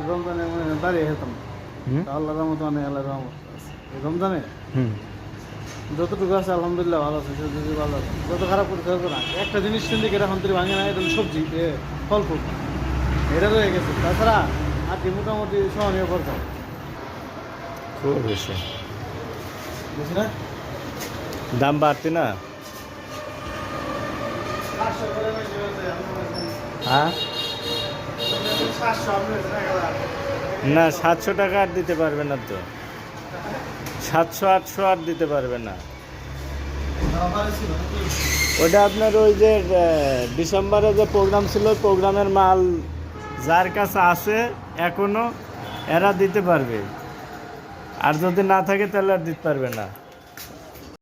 রমজানে দাঁড়িয়ে যেতাম আল্লাহর রহমত অনেক আল্লাহর রহমত রমজানে যতটুকু আছে আলহামদুলিল্লাহ ভালো আছে যদি ভালো আছে যত খারাপ করতে হবে না একটা জিনিস কিন্তু এটা হন্তরি ভাঙে না এটা সবজি ফল ফুল এটা রয়ে গেছে তাছাড়া আর কি মোটামুটি সহনীয় পর্যায়ে খুব বেশি বুঝি না দাম বাড়তি না হ্যাঁ না 700 টাকা আর দিতে পারবে না তো 700-800 আর দিতে পারবে না ওটা আপনার ওই যে ডিসেম্বরে যে প্রোগ্রাম ছিল প্রোগ্রামের মাল যার কাছে আছে এখনো এরা দিতে পারবে আর যদি না থাকে তাহলে আর দিতে পারবে না।